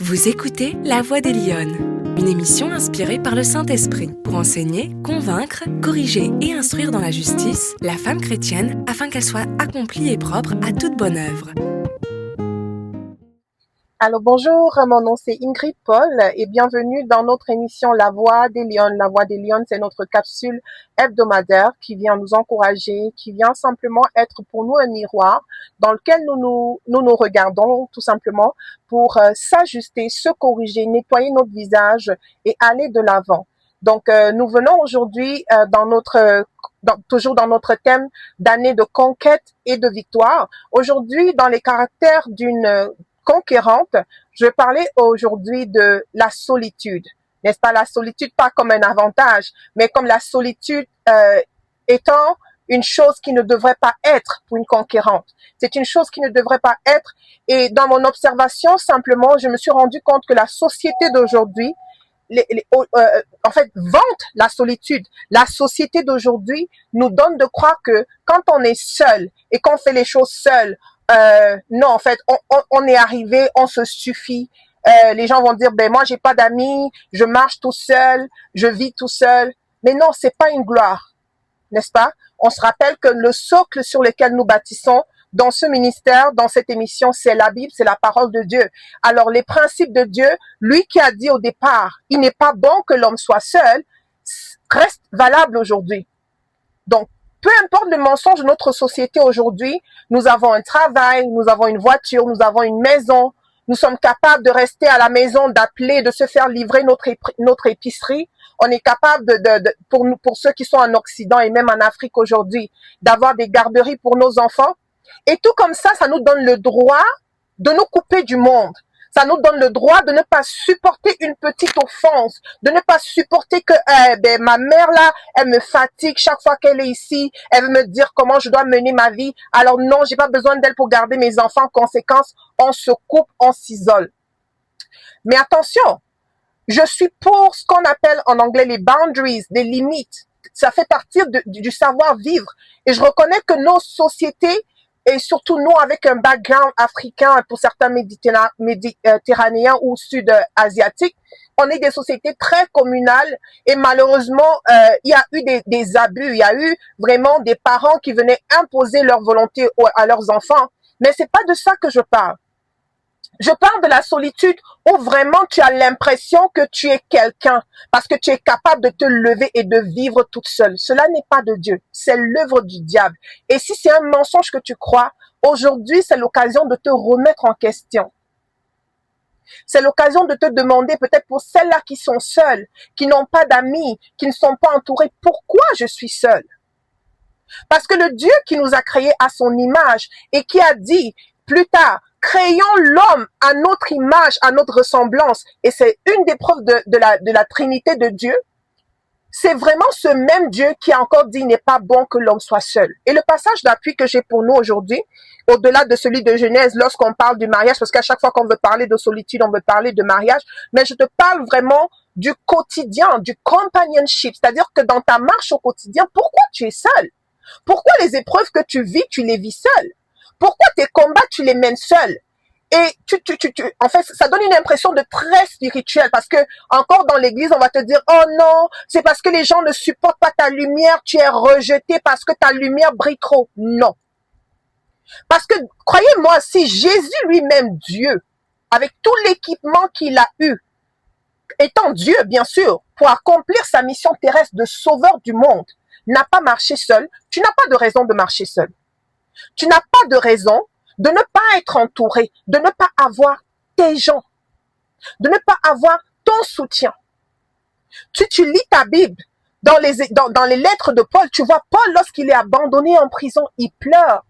Vous écoutez La Voix des Lyonnes, une émission inspirée par le Saint-Esprit pour enseigner, convaincre, corriger et instruire dans la justice la femme chrétienne afin qu'elle soit accomplie et propre à toute bonne œuvre. Alors bonjour, mon nom c'est Ingrid Paul et bienvenue dans notre émission La Voix des Lyonnes. La Voix des Lyonnes, c'est notre capsule hebdomadaire qui vient nous encourager, qui vient simplement être pour nous un miroir dans lequel nous regardons tout simplement pour s'ajuster, se corriger, nettoyer notre visage et aller de l'avant. Donc nous venons aujourd'hui toujours dans notre thème d'année de conquête et de victoire. Aujourd'hui, dans les caractères d'une conquérante, je vais parler aujourd'hui de la solitude. N'est-ce pas? La solitude, pas comme un avantage, mais comme la solitude étant une chose qui ne devrait pas être pour une conquérante. C'est une chose qui ne devrait pas être. Et dans mon observation, simplement, je me suis rendu compte que la société d'aujourd'hui, en fait, vante la solitude. La société d'aujourd'hui nous donne de croire que quand on est seul et qu'on fait les choses seul, non, en fait, on est arrivé, on se suffit. Les gens vont dire, ben moi j'ai pas d'amis, je marche tout seul, je vis tout seul. Mais non, c'est pas une gloire, n'est-ce pas? On se rappelle que le socle sur lequel nous bâtissons dans ce ministère, dans cette émission, c'est la Bible, c'est la parole de Dieu. Alors les principes de Dieu, lui qui a dit au départ, il n'est pas bon que l'homme soit seul, reste valable aujourd'hui. Donc, peu importe le mensonge de notre société aujourd'hui, nous avons un travail, nous avons une voiture, nous avons une maison, nous sommes capables de rester à la maison, d'appeler, de se faire livrer notre épicerie. On est capable pour ceux qui sont en Occident et même en Afrique aujourd'hui, d'avoir des garderies pour nos enfants. Et tout comme ça nous donne le droit de nous couper du monde. Ça nous donne le droit de ne pas supporter une petite offense, de ne pas supporter que ma mère là, elle me fatigue chaque fois qu'elle est ici, elle veut me dire comment je dois mener ma vie. Alors non, j'ai pas besoin d'elle pour garder mes enfants. En conséquence, on se coupe, on s'isole. Mais attention, je suis pour ce qu'on appelle en anglais les boundaries, des limites. Ça fait partie du savoir-vivre. Et je reconnais que nos sociétés, et surtout nous avec un background africain, pour certains méditerranéens ou sud-asiatiques, on est des sociétés très communales et malheureusement, il y a eu des abus, il y a eu vraiment des parents qui venaient imposer leur volonté à leurs enfants. Mais c'est pas de ça que je parle. Je parle de la solitude où vraiment tu as l'impression que tu es quelqu'un parce que tu es capable de te lever et de vivre toute seule. Cela n'est pas de Dieu, c'est l'œuvre du diable. Et si c'est un mensonge que tu crois, aujourd'hui c'est l'occasion de te remettre en question. C'est l'occasion de te demander peut-être pour celles-là qui sont seules, qui n'ont pas d'amis, qui ne sont pas entourées, pourquoi je suis seule? Parce que le Dieu qui nous a créés à son image et qui a dit plus tard, créons l'homme à notre image, à notre ressemblance. Et c'est une des preuves de la Trinité de Dieu. C'est vraiment ce même Dieu qui a encore dit, il n'est pas bon que l'homme soit seul. Et le passage d'appui que j'ai pour nous aujourd'hui, au-delà de celui de Genèse, lorsqu'on parle du mariage, parce qu'à chaque fois qu'on veut parler de solitude, on veut parler de mariage, mais je te parle vraiment du quotidien, du companionship. C'est-à-dire que dans ta marche au quotidien, pourquoi tu es seul? Pourquoi les épreuves que tu vis, tu les vis seul? Pourquoi tes combats, tu les mènes seul? Et en fait, ça donne une impression de très spirituel parce que encore dans l'église, on va te dire, oh non, c'est parce que les gens ne supportent pas ta lumière, tu es rejeté parce que ta lumière brille trop. Non. Parce que, croyez-moi, si Jésus lui-même, Dieu, avec tout l'équipement qu'il a eu, étant Dieu, bien sûr, pour accomplir sa mission terrestre de sauveur du monde, n'a pas marché seul, tu n'as pas de raison de marcher seul. Tu n'as pas de raison de ne pas être entouré, de ne pas avoir tes gens, de ne pas avoir ton soutien. Tu lis ta Bible, dans les lettres de Paul, tu vois Paul lorsqu'il est abandonné en prison, il pleure.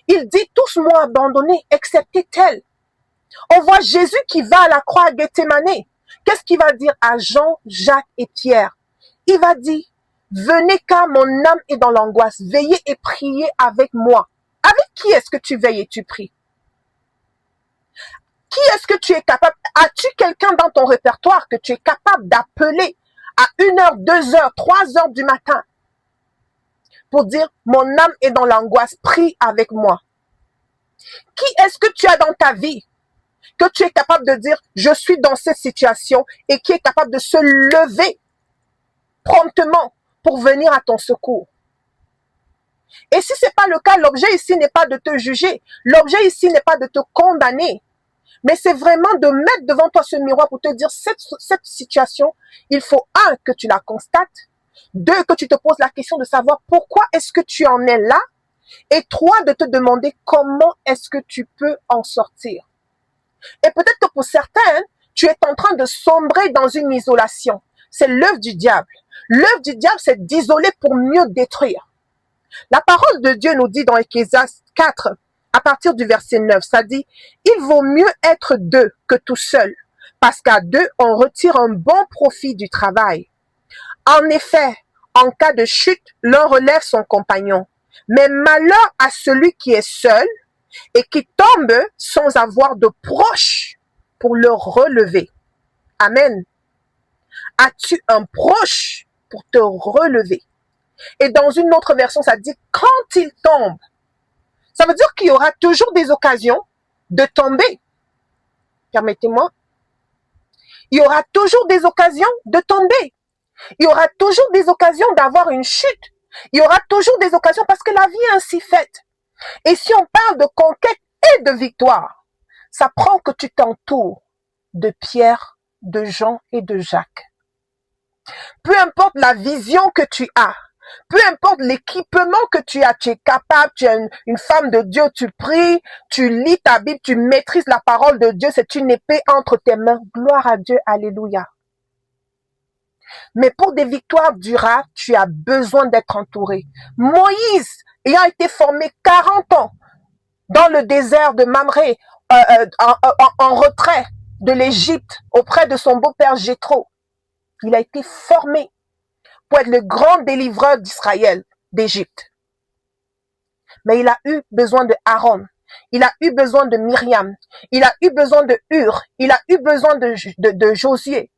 Il dit, tous m'ont abandonné, excepté tel. On voit Jésus qui va à la croix à Gethsémane. Qu'est-ce qu'il va dire à Jean, Jacques et Pierre? Il va dire, venez car mon âme est dans l'angoisse, veillez et priez avec moi. Avec qui est-ce que tu veilles et tu pries? Qui est-ce que tu es capable? As-tu quelqu'un dans ton répertoire que tu es capable d'appeler à 1h, 2h, 3h du matin pour dire mon âme est dans l'angoisse, prie avec moi? Qui est-ce que tu as dans ta vie que tu es capable de dire, je suis dans cette situation et qui est capable de se lever promptement pour venir à ton secours. Et si c'est pas le cas, l'objet ici n'est pas de te juger. L'objet ici n'est pas de te condamner. Mais c'est vraiment de mettre devant toi ce miroir pour te dire, cette situation, il faut, un, que tu la constates. Deux, que tu te poses la question de savoir pourquoi est-ce que tu en es là. Et trois, de te demander comment est-ce que tu peux en sortir. Et peut-être que pour certains, tu es en train de sombrer dans une isolation. C'est l'œuvre du diable. L'œuvre du diable, c'est d'isoler pour mieux détruire. La parole de Dieu nous dit dans Ecclésiaste 4, à partir du verset 9, ça dit, il vaut mieux être deux que tout seul, parce qu'à deux, on retire un bon profit du travail. En effet, en cas de chute, l'un relève son compagnon. Mais malheur à celui qui est seul et qui tombe sans avoir de proche pour le relever. Amen. As-tu un proche pour te relever? Et dans une autre version, ça dit quand il tombe. Ça veut dire qu'il y aura toujours des occasions de tomber. Permettez-moi. Il y aura toujours des occasions de tomber. Il y aura toujours des occasions d'avoir une chute. Il y aura toujours des occasions parce que la vie est ainsi faite. Et si on parle de conquête et de victoire, ça prend que tu t'entoures de Pierre, de Jean et de Jacques. Peu importe la vision que tu as, peu importe l'équipement que tu as, tu es capable, tu es une femme de Dieu, tu pries, tu lis ta Bible, tu maîtrises la parole de Dieu, c'est une épée entre tes mains. Gloire à Dieu, alléluia. Mais pour des victoires durables, tu as besoin d'être entouré. Moïse, ayant été formé 40 ans dans le désert de Mamré, en retrait de l'Égypte, auprès de son beau-père Jéthro, il a été formé pour être le grand délivreur d'Israël, d'Égypte. Mais il a eu besoin de Aaron, il a eu besoin de Myriam, il a eu besoin de Hur, il a eu besoin de Josué.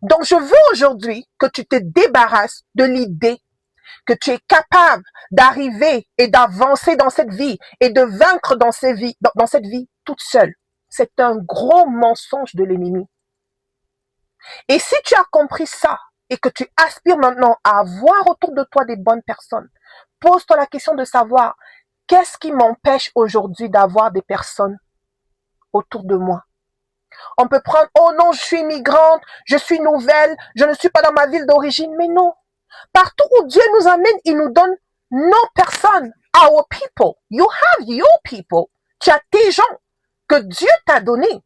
Donc je veux aujourd'hui que tu te débarrasses de l'idée que tu es capable d'arriver et d'avancer dans cette vie et de vaincre dans cette vie toute seule. C'est un gros mensonge de l'ennemi. Et si tu as compris ça et que tu aspires maintenant à avoir autour de toi des bonnes personnes, pose-toi la question de savoir qu'est-ce qui m'empêche aujourd'hui d'avoir des personnes autour de moi. On peut prendre, oh non, je suis immigrante, je suis nouvelle, je ne suis pas dans ma ville d'origine, mais non. Partout où Dieu nous amène, il nous donne nos personnes, our people. You have your people. Tu as tes gens que Dieu t'a donnés.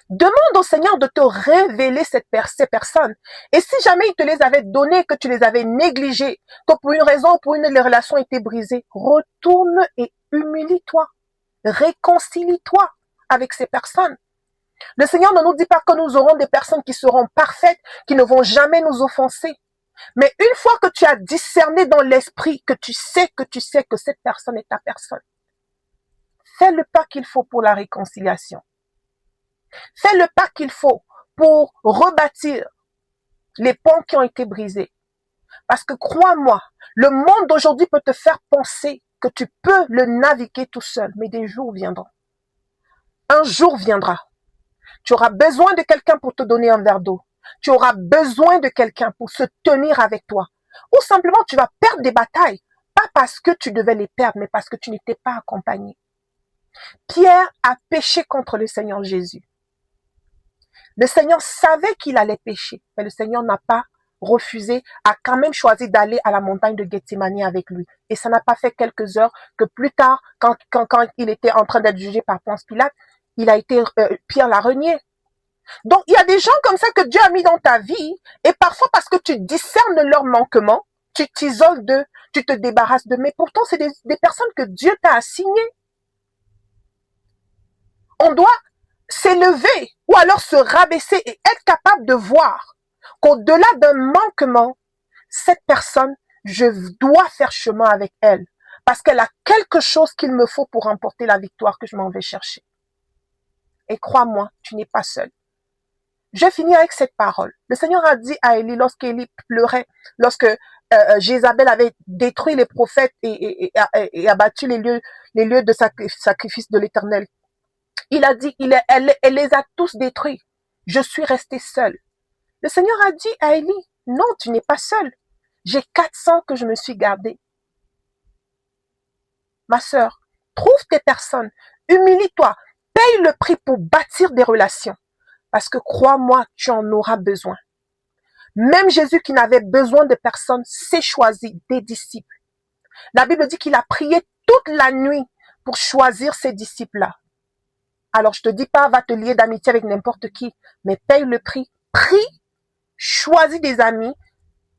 Demande au Seigneur de te révéler ces personnes. Et si jamais il te les avait données, que tu les avais négligées, que pour une raison ou pour une, les relations étaient brisées, retourne et humilie-toi. Réconcilie-toi avec ces personnes. Le Seigneur ne nous dit pas que nous aurons des personnes qui seront parfaites, qui ne vont jamais nous offenser. Mais une fois que tu as discerné dans l'esprit, que tu sais que cette personne est ta personne, fais le pas qu'il faut pour la réconciliation. Fais le pas qu'il faut pour rebâtir les ponts qui ont été brisés. Parce que crois-moi, le monde d'aujourd'hui peut te faire penser que tu peux le naviguer tout seul, mais des jours viendront. Un jour viendra. Tu auras besoin de quelqu'un pour te donner un verre d'eau. Tu auras besoin de quelqu'un pour se tenir avec toi. Ou simplement, tu vas perdre des batailles. Pas parce que tu devais les perdre, mais parce que tu n'étais pas accompagné. Pierre a péché contre le Seigneur Jésus. Le Seigneur savait qu'il allait pécher, mais le Seigneur n'a pas refusé, a quand même choisi d'aller à la montagne de Gethsémani avec lui. Et ça n'a pas fait quelques heures que plus tard, quand il était en train d'être jugé par Ponce Pilate, Pierre l'a renié. Donc, il y a des gens comme ça que Dieu a mis dans ta vie, et parfois parce que tu discernes leurs manquements, tu t'isoles d'eux, tu te débarrasses d'eux, mais pourtant c'est des personnes que Dieu t'a assignées. On doit s'élever ou alors se rabaisser et être capable de voir qu'au-delà d'un manquement, cette personne, je dois faire chemin avec elle parce qu'elle a quelque chose qu'il me faut pour remporter la victoire que je m'en vais chercher. Et crois-moi, tu n'es pas seul. Je finis avec cette parole. Le Seigneur a dit à Élie, lorsqu'Élie pleurait, lorsque Jézabel avait détruit les prophètes et abattu les lieux de sacrifice de l'Éternel. Il a dit, elle les a tous détruits. Je suis resté seul. Le Seigneur a dit à Élie, non, tu n'es pas seul. J'ai 400 que je me suis gardé. Ma sœur, trouve tes personnes, humilie-toi, paye le prix pour bâtir des relations. Parce que crois-moi, tu en auras besoin. Même Jésus qui n'avait besoin de personne s'est choisi des disciples. La Bible dit qu'il a prié toute la nuit pour choisir ces disciples-là. Alors je te dis pas, va te lier d'amitié avec n'importe qui, mais paye le prix, prie, choisis des amis,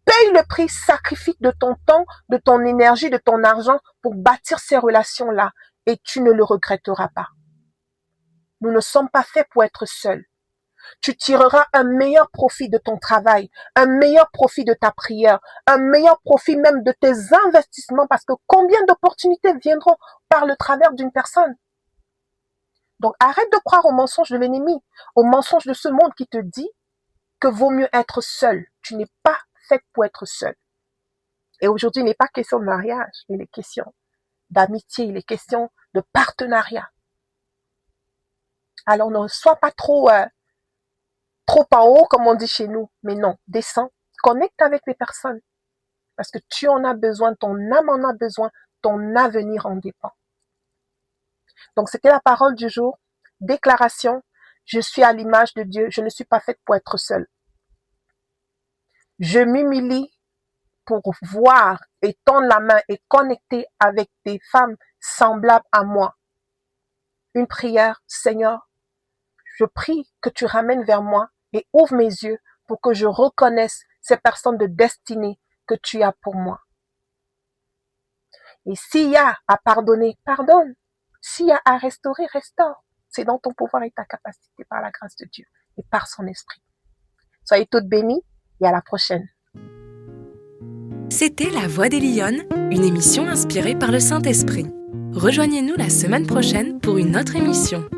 paye le prix, sacrifie de ton temps, de ton énergie, de ton argent pour bâtir ces relations-là et tu ne le regretteras pas. Nous ne sommes pas faits pour être seuls. Tu tireras un meilleur profit de ton travail, un meilleur profit de ta prière, un meilleur profit même de tes investissements parce que combien d'opportunités viendront par le travers d'une personne? Donc arrête de croire aux mensonges de l'ennemi, aux mensonges de ce monde qui te dit que vaut mieux être seul. Tu n'es pas faite pour être seul. Et aujourd'hui, il n'est pas question de mariage, il est question d'amitié, il est question de partenariat. Alors ne sois pas trop en haut, comme on dit chez nous, mais non, descends, connecte avec les personnes, parce que tu en as besoin, ton âme en a besoin, ton avenir en dépend. Donc c'était la parole du jour, déclaration, je suis à l'image de Dieu, je ne suis pas faite pour être seule. Je m'humilie pour voir et tendre la main et connecter avec des femmes semblables à moi. Une prière, Seigneur, je prie que tu ramènes vers moi et ouvre mes yeux pour que je reconnaisse ces personnes de destinée que tu as pour moi. Et s'il y a à pardonner, pardonne. S'il y a à restaurer, restaure. C'est dans ton pouvoir et ta capacité par la grâce de Dieu et par son esprit. Soyez toutes bénies et à la prochaine. C'était La Voix des Lyonnes, une émission inspirée par le Saint-Esprit. Rejoignez-nous la semaine prochaine pour une autre émission.